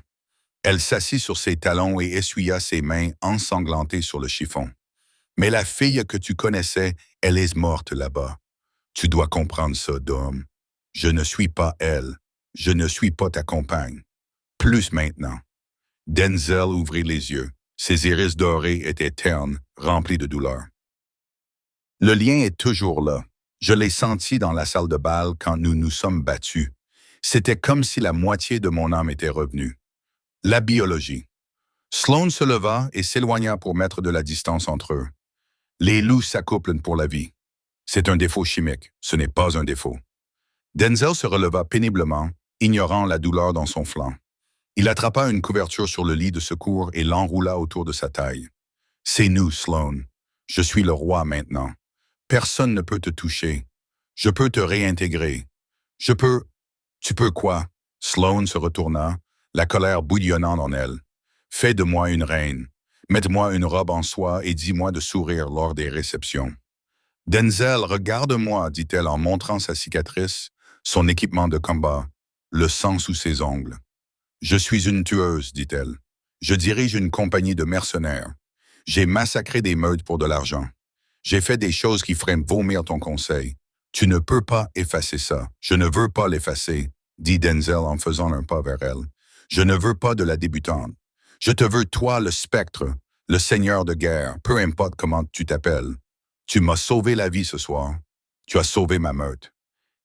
Elle s'assit sur ses talons et essuya ses mains ensanglantées sur le chiffon. « Mais la fille que tu connaissais, elle est morte là-bas. Tu dois comprendre ça, Dom. Je ne suis pas elle. Je ne suis pas ta compagne. Plus maintenant. » Denzel ouvrit les yeux. Ses iris dorés étaient ternes, remplis de douleur. « Le lien est toujours là. Je l'ai senti dans la salle de bal quand nous nous sommes battus. C'était comme si la moitié de mon âme était revenue. La biologie. » Sloane se leva et s'éloigna pour mettre de la distance entre eux. Les loups s'accouplent pour la vie. C'est un défaut chimique, ce n'est pas un défaut. Denzel se releva péniblement, ignorant la douleur dans son flanc. Il attrapa une couverture sur le lit de secours et l'enroula autour de sa taille. « C'est nous, Sloane. Je suis le roi maintenant. Personne ne peut te toucher. Je peux te réintégrer. Je peux... » « Tu peux quoi? » Sloane se retourna, la colère bouillonnant en elle. « Fais de moi une reine. Mets-moi une robe en soie et dis-moi de sourire lors des réceptions. »« Denzel, regarde-moi, » dit-elle en montrant sa cicatrice, son équipement de combat, le sang sous ses ongles. « Je suis une tueuse, » dit-elle. « Je dirige une compagnie de mercenaires. J'ai massacré des meutes pour de l'argent. J'ai fait des choses qui feraient vomir ton conseil. Tu ne peux pas effacer ça. Je ne veux pas l'effacer, » dit Denzel en faisant un pas vers elle. « Je ne veux pas de la débutante. Je te veux toi, le spectre, le seigneur de guerre, peu importe comment tu t'appelles. Tu m'as sauvé la vie ce soir. Tu as sauvé ma meute. »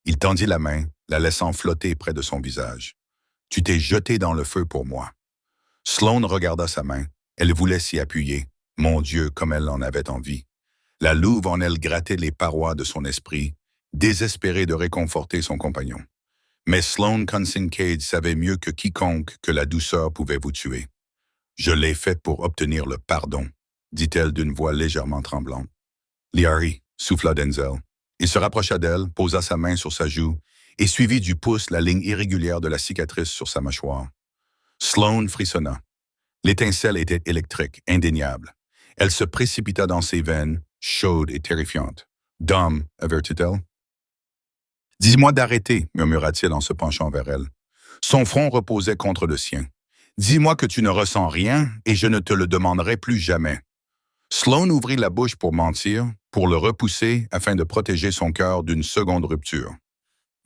Il tendit la main, la laissant flotter près de son visage. « Tu t'es jeté dans le feu pour moi. » Sloane regarda sa main. Elle voulait s'y appuyer. Mon Dieu, comme elle en avait envie. La louve en elle grattait les parois de son esprit, désespérée de réconforter son compagnon. Mais Sloane Kincaid savait mieux que quiconque que la douceur pouvait vous tuer. « Je l'ai fait pour obtenir le pardon, » dit-elle d'une voix légèrement tremblante. « Liari, » souffla Denzel. Il se rapprocha d'elle, posa sa main sur sa joue et suivit du pouce la ligne irrégulière de la cicatrice sur sa mâchoire. Sloane frissonna. L'étincelle était électrique, indéniable. Elle se précipita dans ses veines, chaude et terrifiante. « Dom, » avertit-elle. « Dis-moi d'arrêter, » murmura-t-il en se penchant vers elle. Son front reposait contre le sien. « Dis-moi que tu ne ressens rien et je ne te le demanderai plus jamais. » Sloan ouvrit la bouche pour mentir, pour le repousser afin de protéger son cœur d'une seconde rupture.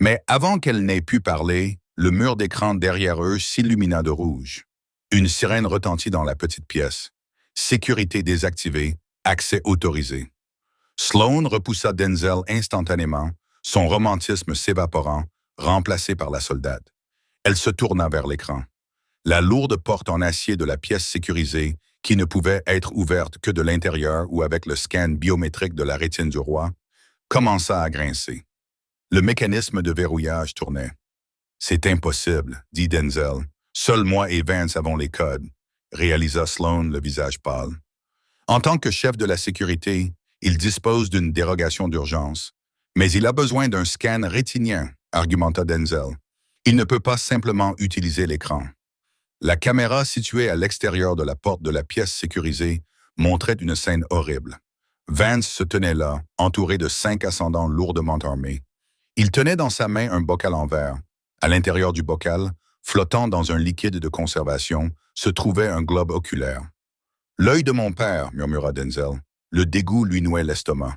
Mais avant qu'elle n'ait pu parler, le mur d'écran derrière eux s'illumina de rouge. Une sirène retentit dans la petite pièce. Sécurité désactivée, accès autorisé. Sloan repoussa Denzel instantanément, son romantisme s'évaporant, remplacé par la soldate. Elle se tourna vers l'écran. La lourde porte en acier de la pièce sécurisée, qui ne pouvait être ouverte que de l'intérieur ou avec le scan biométrique de la rétine du roi, commença à grincer. Le mécanisme de verrouillage tournait. « C'est impossible, dit Denzel. Seul moi et Vance avons les codes, réalisa Sloan, le visage pâle. En tant que chef de la sécurité, il dispose d'une dérogation d'urgence, mais il a besoin d'un scan rétinien, argumenta Denzel. Il ne peut pas simplement utiliser l'écran. La caméra située à l'extérieur de la porte de la pièce sécurisée montrait une scène horrible. Vance se tenait là, entouré de 5 ascendants lourdement armés. Il tenait dans sa main un bocal en verre. À l'intérieur du bocal, flottant dans un liquide de conservation, se trouvait un globe oculaire. « L'œil de mon père », murmura Denzel. Le dégoût lui nouait l'estomac.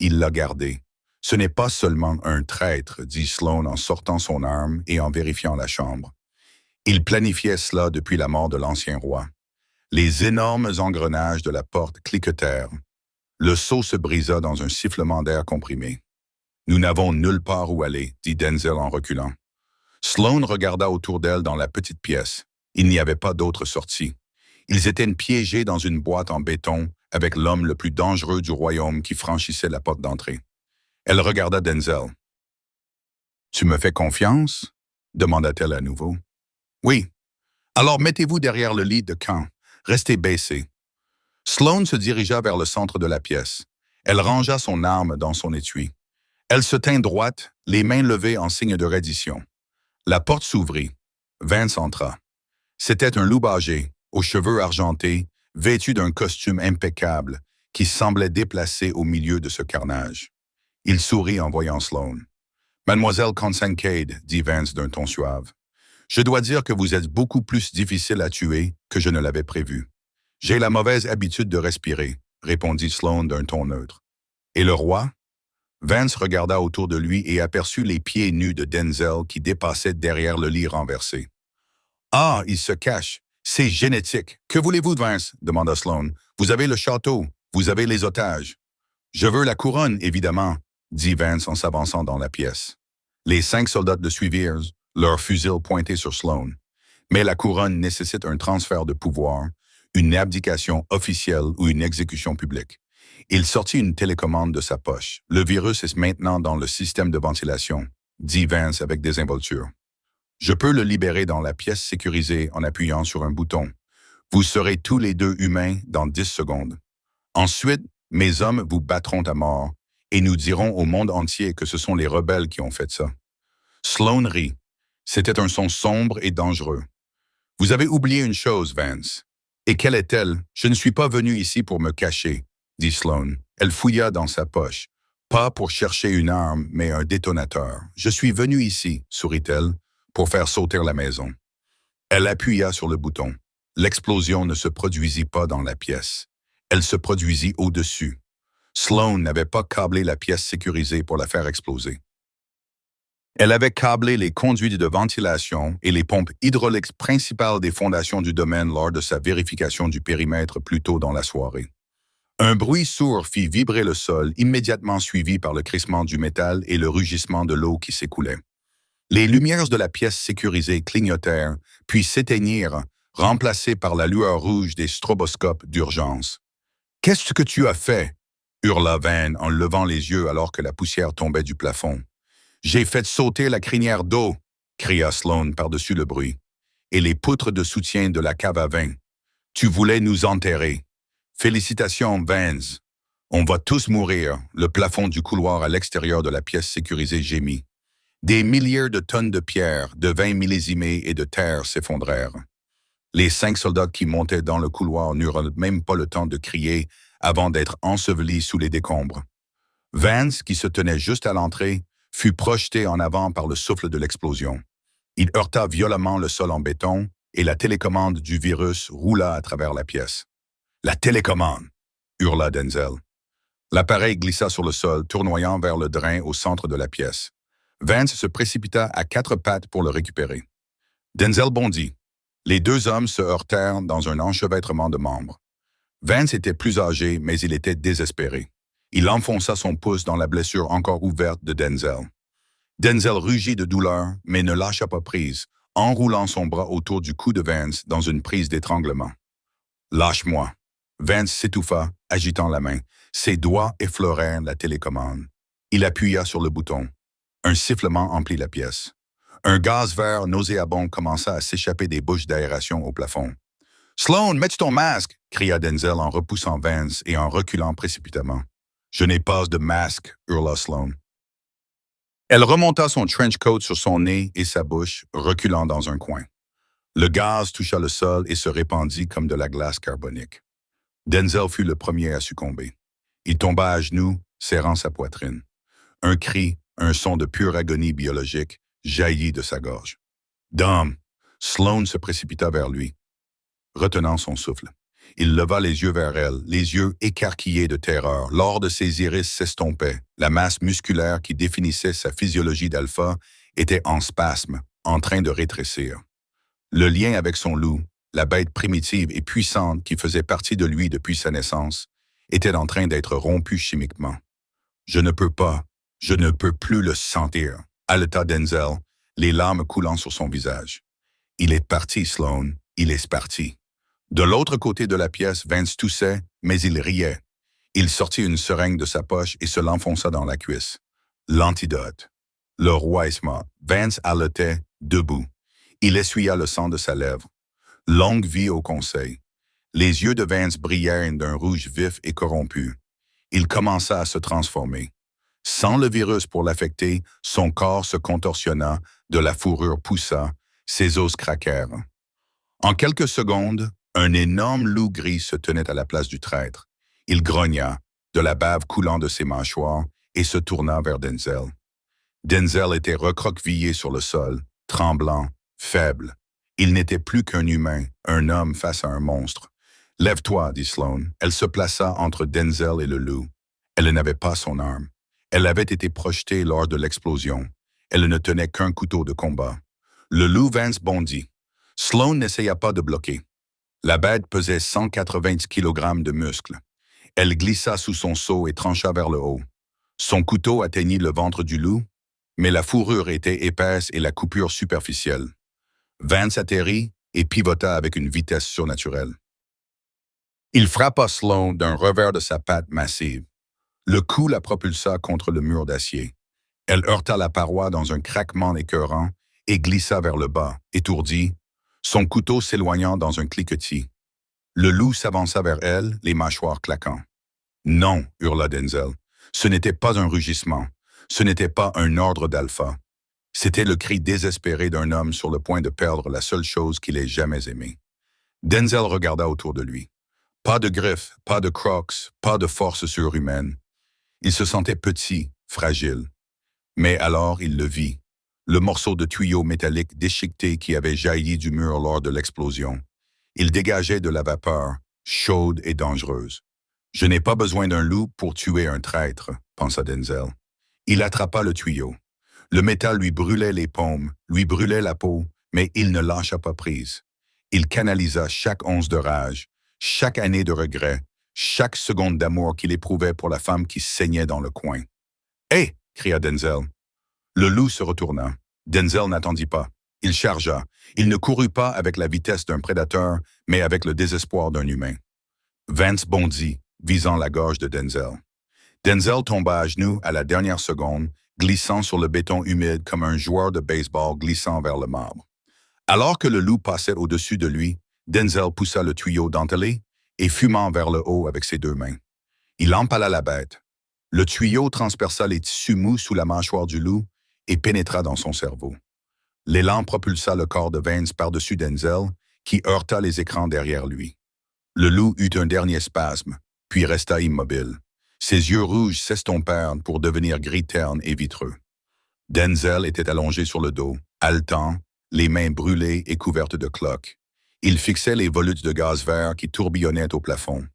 Il l'a gardé. « Ce n'est pas seulement un traître », dit Sloan en sortant son arme et en vérifiant la chambre. Il planifiait cela depuis la mort de l'ancien roi. Les énormes engrenages de la porte cliquetèrent. Le sceau se brisa dans un sifflement d'air comprimé. « Nous n'avons nulle part où aller », dit Denzel en reculant. Sloan regarda autour d'elle dans la petite pièce. Il n'y avait pas d'autre sortie. Ils étaient piégés dans une boîte en béton avec l'homme le plus dangereux du royaume qui franchissait la porte d'entrée. Elle regarda Denzel. « Tu me fais confiance ?» demanda-t-elle à nouveau. « Oui. Alors mettez-vous derrière le lit de camp. Restez baissé. » Sloan se dirigea vers le centre de la pièce. Elle rangea son arme dans son étui. Elle se tint droite, les mains levées en signe de reddition. La porte s'ouvrit. Vance entra. C'était un loup âgé, aux cheveux argentés, vêtu d'un costume impeccable, qui semblait déplacé au milieu de ce carnage. Il sourit en voyant Sloan. « Mademoiselle Kincaid, » dit Vance d'un ton suave. « Je dois dire que vous êtes beaucoup plus difficile à tuer que je ne l'avais prévu. »« J'ai la mauvaise habitude de respirer, » répondit Sloan d'un ton neutre. « Et le roi ?» Vance regarda autour de lui et aperçut les pieds nus de Denzel qui dépassaient derrière le lit renversé. « Ah, il se cache. C'est génétique. Que voulez-vous, Vance ?» demanda Sloan. « Vous avez le château. Vous avez les otages. »« Je veux la couronne, évidemment, » dit Vance en s'avançant dans la pièce. Les 5 soldats le suivirent, leurs fusils pointés sur Sloan. Mais la couronne nécessite un transfert de pouvoir, une abdication officielle ou une exécution publique. Il sortit une télécommande de sa poche. « Le virus est maintenant dans le système de ventilation, » dit Vance avec désinvolture. « Je peux le libérer dans la pièce sécurisée en appuyant sur un bouton. Vous serez tous les deux humains dans 10 secondes. Ensuite, mes hommes vous battront à mort et nous dirons au monde entier que ce sont les rebelles qui ont fait ça. » Sloan rit. C'était un son sombre et dangereux. « Vous avez oublié une chose, Vance. Et quelle est-elle? Je ne suis pas venu ici pour me cacher, » dit Sloan. Elle fouilla dans sa poche. « Pas pour chercher une arme, mais un détonateur. Je suis venu ici, » sourit-elle, pour faire sauter la maison. Elle appuya sur le bouton. L'explosion ne se produisit pas dans la pièce. Elle se produisit au-dessus. Sloan n'avait pas câblé la pièce sécurisée pour la faire exploser. Elle avait câblé les conduits de ventilation et les pompes hydrauliques principales des fondations du domaine lors de sa vérification du périmètre plus tôt dans la soirée. Un bruit sourd fit vibrer le sol, immédiatement suivi par le crissement du métal et le rugissement de l'eau qui s'écoulait. Les lumières de la pièce sécurisée clignotèrent, puis s'éteignirent, remplacées par la lueur rouge des stroboscopes d'urgence. « Qu'est-ce que tu as fait ?» hurla Vance en levant les yeux alors que la poussière tombait du plafond. « J'ai fait sauter la crinière d'eau !» cria Sloan par-dessus le bruit. « Et les poutres de soutien de la cave à vin. Tu voulais nous enterrer. Félicitations, Vance. On va tous mourir. » Le plafond du couloir à l'extérieur de la pièce sécurisée gémit. Des milliers de tonnes de pierres, de vin millésimés et de terre s'effondrèrent. Les 5 soldats qui montaient dans le couloir n'eurent même pas le temps de crier avant d'être ensevelis sous les décombres. Vance, qui se tenait juste à l'entrée, fut projeté en avant par le souffle de l'explosion. Il heurta violemment le sol en béton et la télécommande du virus roula à travers la pièce. « La télécommande » hurla Denzel. L'appareil glissa sur le sol, tournoyant vers le drain au centre de la pièce. Vance se précipita à quatre pattes pour le récupérer. Denzel bondit. Les deux hommes se heurtèrent dans un enchevêtrement de membres. Vance était plus âgé, mais il était désespéré. Il enfonça son pouce dans la blessure encore ouverte de Denzel. Denzel rugit de douleur, mais ne lâcha pas prise, enroulant son bras autour du cou de Vance dans une prise d'étranglement. « Lâche-moi !» Vance s'étouffa, agitant la main. Ses doigts effleurèrent la télécommande. Il appuya sur le bouton. Un sifflement emplit la pièce. Un gaz vert nauséabond commença à s'échapper des bouches d'aération au plafond. « Sloan, mets ton masque !» cria Denzel en repoussant Vance et en reculant précipitamment. « Je n'ai pas de masque !» hurla Sloan. Elle remonta son trench coat sur son nez et sa bouche, reculant dans un coin. Le gaz toucha le sol et se répandit comme de la glace carbonique. Denzel fut le premier à succomber. Il tomba à genoux, serrant sa poitrine. Un cri, un son de pure agonie biologique, jaillit de sa gorge. « Dom !» Sloan se précipita vers lui, retenant son souffle. Il leva les yeux vers elle, les yeux écarquillés de terreur. L'or de ses iris s'estompait. La masse musculaire qui définissait sa physiologie d'alpha était en spasme, en train de rétrécir. Le lien avec son loup, la bête primitive et puissante qui faisait partie de lui depuis sa naissance, était en train d'être rompu chimiquement. « Je ne peux plus le sentir », haleta Denzel, les larmes coulant sur son visage. « Il est parti, Sloan, il est parti. » De l'autre côté de la pièce, Vance toussait, mais il riait. Il sortit une seringue de sa poche et se l'enfonça dans la cuisse. L'antidote. Le roi est mort. Vance haletait, debout. Il essuya le sang de sa lèvre. Longue vie au conseil. Les yeux de Vance brillèrent d'un rouge vif et corrompu. Il commença à se transformer. Sans le virus pour l'affecter, son corps se contorsionna, de la fourrure poussa, ses os craquèrent. En quelques secondes, un énorme loup gris se tenait à la place du traître. Il grogna, de la bave coulant de ses mâchoires, et se tourna vers Denzel. Denzel était recroquevillé sur le sol, tremblant, faible. Il n'était plus qu'un humain, un homme face à un monstre. « Lève-toi » dit Sloan. Elle se plaça entre Denzel et le loup. Elle n'avait pas son arme. Elle avait été projetée lors de l'explosion. Elle ne tenait qu'un couteau de combat. Le loup Vance bondit. Sloan n'essaya pas de bloquer. La bête pesait 190 kg de muscles. Elle glissa sous son seau et trancha vers le haut. Son couteau atteignit le ventre du loup, mais la fourrure était épaisse et la coupure superficielle. Vance atterrit et pivota avec une vitesse surnaturelle. Il frappa Sloan d'un revers de sa patte massive. Le coup la propulsa contre le mur d'acier. Elle heurta la paroi dans un craquement écœurant et glissa vers le bas, étourdie, son couteau s'éloignant dans un cliquetis. Le loup s'avança vers elle, les mâchoires claquant. « Non » hurla Denzel. Ce n'était pas un rugissement. Ce n'était pas un ordre d'alpha. C'était le cri désespéré d'un homme sur le point de perdre la seule chose qu'il ait jamais aimée. Denzel regarda autour de lui. Pas de griffes, pas de crocs, pas de force surhumaine. Il se sentait petit, fragile. Mais alors il le vit. Le morceau de tuyau métallique déchiqueté qui avait jailli du mur lors de l'explosion. Il dégageait de la vapeur, chaude et dangereuse. « Je n'ai pas besoin d'un loup pour tuer un traître », pensa Denzel. Il attrapa le tuyau. Le métal lui brûlait les paumes, lui brûlait la peau, mais il ne lâcha pas prise. Il canalisa chaque once de rage, chaque année de regret, chaque seconde d'amour qu'il éprouvait pour la femme qui saignait dans le coin. « Hé !» cria Denzel. Le loup se retourna. Denzel n'attendit pas. Il chargea. Il ne courut pas avec la vitesse d'un prédateur, mais avec le désespoir d'un humain. Vance bondit, visant la gorge de Denzel. Denzel tomba à genoux à la dernière seconde, glissant sur le béton humide comme un joueur de baseball glissant vers le marbre. Alors que le loup passait au-dessus de lui, Denzel poussa le tuyau dentelé et fumant vers le haut avec ses deux mains. Il empala la bête. Le tuyau transperça les tissus mous sous la mâchoire du loup et pénétra dans son cerveau. L'élan propulsa le corps de Vance par-dessus Denzel, qui heurta les écrans derrière lui. Le loup eut un dernier spasme, puis resta immobile. Ses yeux rouges s'estompèrent pour devenir gris terne et vitreux. Denzel était allongé sur le dos, haletant, les mains brûlées et couvertes de cloques. Il fixait les volutes de gaz vert qui tourbillonnaient au plafond.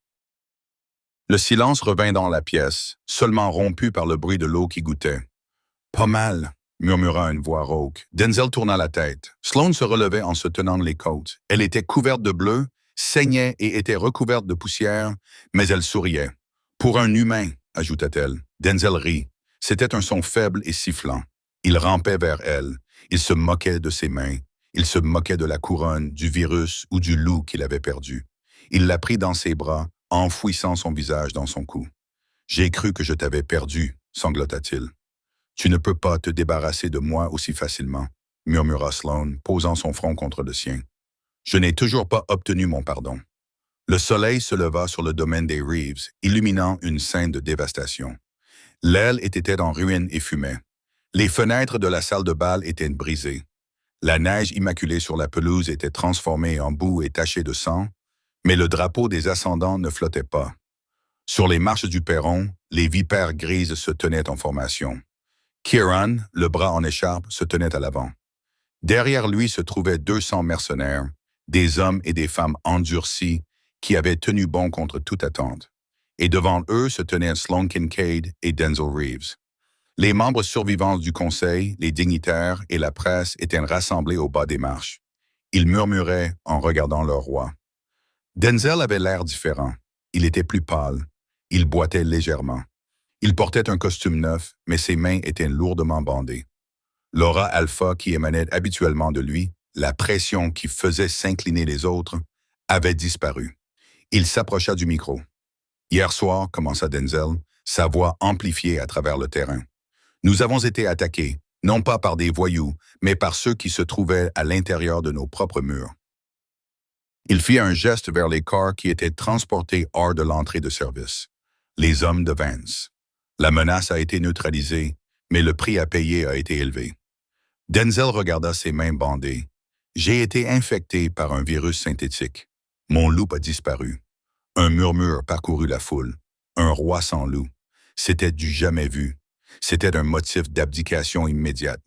Le silence revint dans la pièce, seulement rompu par le bruit de l'eau qui gouttait. « Pas mal », murmura une voix rauque. Denzel tourna la tête. Sloane se relevait en se tenant les côtes. Elle était couverte de bleu, saignait et était recouverte de poussière, mais elle souriait. « Pour un humain », ajouta-t-elle. Denzel rit. C'était un son faible et sifflant. Il rampait vers elle. Il se moquait de ses mains. Il se moquait de la couronne, du virus ou du loup qu'il avait perdu. Il la prit dans ses bras, enfouissant son visage dans son cou. « J'ai cru que je t'avais perdu », sanglota-t-il. « Tu ne peux pas te débarrasser de moi aussi facilement », murmura Sloane, posant son front contre le sien. « Je n'ai toujours pas obtenu mon pardon. » Le soleil se leva sur le domaine des Reeves, illuminant une scène de dévastation. L'aile était en ruine et fumait. Les fenêtres de la salle de bal étaient brisées. La neige immaculée sur la pelouse était transformée en boue et tachée de sang, mais le drapeau des ascendants ne flottait pas. Sur les marches du perron, les vipères grises se tenaient en formation. Kieran, le bras en écharpe, se tenait à l'avant. Derrière lui se trouvaient 200 mercenaires, des hommes et des femmes endurcis qui avaient tenu bon contre toute attente. Et devant eux se tenaient Sloane Kincaid et Denzel Reeves. Les membres survivants du conseil, les dignitaires et la presse étaient rassemblés au bas des marches. Ils murmuraient en regardant leur roi. Denzel avait l'air différent. Il était plus pâle. Il boitait légèrement. Il portait un costume neuf, mais ses mains étaient lourdement bandées. L'aura alpha qui émanait habituellement de lui, la pression qui faisait s'incliner les autres, avait disparu. Il s'approcha du micro. « Hier soir, commença Denzel, sa voix amplifiée à travers le terrain. Nous avons été attaqués, non pas par des voyous, mais par ceux qui se trouvaient à l'intérieur de nos propres murs. » Il fit un geste vers les corps qui étaient transportés hors de l'entrée de service. Les hommes de Vance. La menace a été neutralisée, mais le prix à payer a été élevé. Denzel regarda ses mains bandées. « J'ai été infecté par un virus synthétique. Mon loup a disparu. » Un murmure parcourut la foule. Un roi sans loup. C'était du jamais vu. C'était un motif d'abdication immédiate.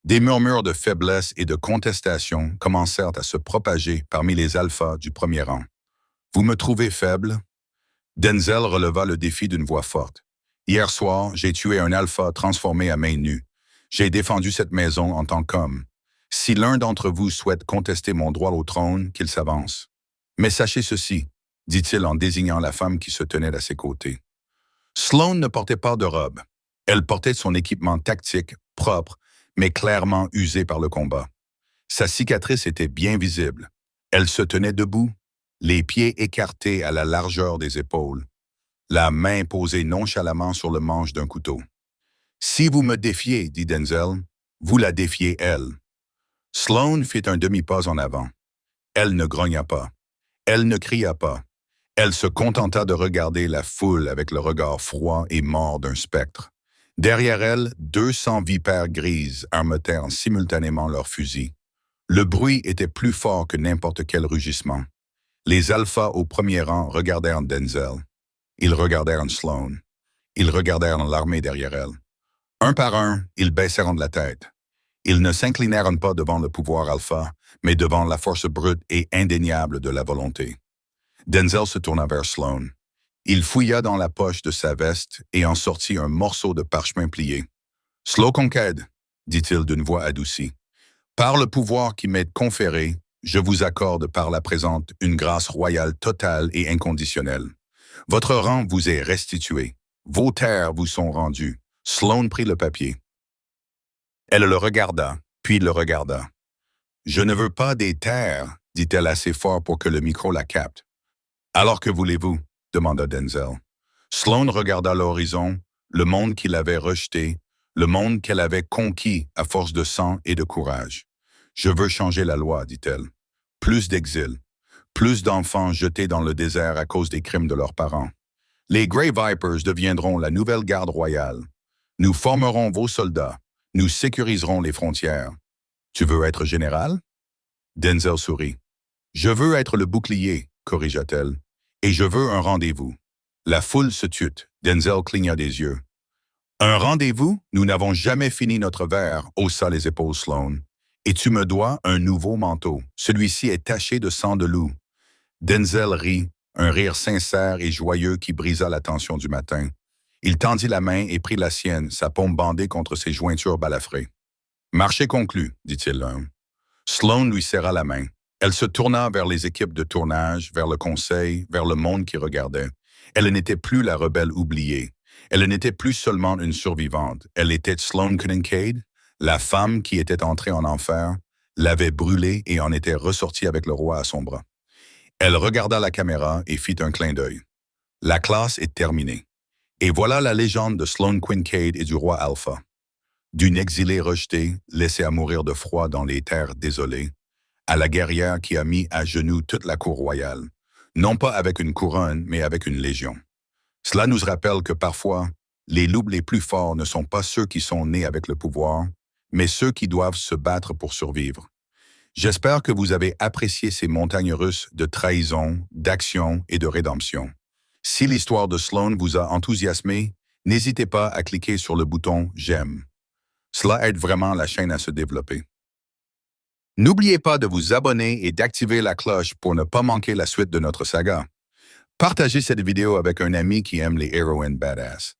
Des murmures de faiblesse et de contestation commencèrent à se propager parmi les alphas du premier rang. « Vous me trouvez faible? » Denzel releva le défi d'une voix forte. « Hier soir, j'ai tué un alpha transformé à main nue. J'ai défendu cette maison en tant qu'homme. Si l'un d'entre vous souhaite contester mon droit au trône, qu'il s'avance. Mais sachez ceci, dit-il en désignant la femme qui se tenait à ses côtés. Sloane ne portait pas de robe. Elle portait son équipement tactique, propre, mais clairement usé par le combat. Sa cicatrice était bien visible. Elle se tenait debout, les pieds écartés à la largeur des épaules, la main posée nonchalamment sur le manche d'un couteau. « Si vous me défiez, dit Denzel, vous la défiez elle. » Sloane fit un demi-pas en avant. Elle ne grogna pas. Elle ne cria pas. Elle se contenta de regarder la foule avec le regard froid et mort d'un spectre. Derrière elle, 200 vipères grises armotèrent simultanément leurs fusils. Le bruit était plus fort que n'importe quel rugissement. Les alphas au premier rang regardèrent Denzel. Ils regardèrent Sloane. Ils regardèrent l'armée derrière elle. Un par un, ils baissèrent la tête. Ils ne s'inclinèrent pas devant le pouvoir alpha, mais devant la force brute et indéniable de la volonté. Denzel se tourna vers Sloane. Il fouilla dans la poche de sa veste et en sortit un morceau de parchemin plié. « Sloane Kincaid, dit-il d'une voix adoucie. Par le pouvoir qui m'est conféré, je vous accorde par la présente une grâce royale totale et inconditionnelle. Votre rang vous est restitué. Vos terres vous sont rendues. » Sloane prit le papier. Elle le regarda, puis le regarda. « Je ne veux pas des terres, dit-elle assez fort pour que le micro la capte. »« Alors que voulez-vous » demanda Denzel. Sloane regarda l'horizon, le monde qu'il avait rejeté, le monde qu'elle avait conquis à force de sang et de courage. « Je veux changer la loi, dit-elle. Plus d'exil, plus d'enfants jetés dans le désert à cause des crimes de leurs parents. Les Grey Vipers deviendront la nouvelle garde royale. Nous formerons vos soldats. Nous sécuriserons les frontières. Tu veux être général? » Denzel sourit. « Je veux être le bouclier, corrigea-t-elle, et je veux un rendez-vous. » La foule se tut. Denzel cligna des yeux. « Un rendez-vous? Nous n'avons jamais fini notre verre, haussa les épaules Sloane. Et tu me dois un nouveau manteau. Celui-ci est taché de sang de loup. » Denzel rit. un rire sincère et joyeux qui brisa la tension du matin. Il tendit la main et prit la sienne, sa paume bandée contre ses jointures balafrées. Marché conclu, dit-il. Sloan lui serra la main. Elle se tourna vers les équipes de tournage, vers le conseil, vers le monde qui regardait. Elle n'était plus la rebelle oubliée. Elle n'était plus seulement une survivante. Elle était Sloan Kincaid, la femme qui était entrée en enfer, l'avait brûlée et en était ressortie avec le roi à son bras. Elle regarda la caméra et fit un clin d'œil. La classe est terminée. Et voilà la légende de Sloan Kincaid et du roi Alpha. D'une exilée rejetée, laissée à mourir de froid dans les terres désolées, à la guerrière qui a mis à genoux toute la cour royale, non pas avec une couronne, mais avec une légion. Cela nous rappelle que parfois, les loups les plus forts ne sont pas ceux qui sont nés avec le pouvoir, mais ceux qui doivent se battre pour survivre. J'espère que vous avez apprécié ces montagnes russes de trahison, d'action et de rédemption. Si l'histoire de Sloan vous a enthousiasmé, n'hésitez pas à cliquer sur le bouton « J'aime ». Cela aide vraiment la chaîne à se développer. N'oubliez pas de vous abonner et d'activer la cloche pour ne pas manquer la suite de notre saga. Partagez cette vidéo avec un ami qui aime les héroïnes badass.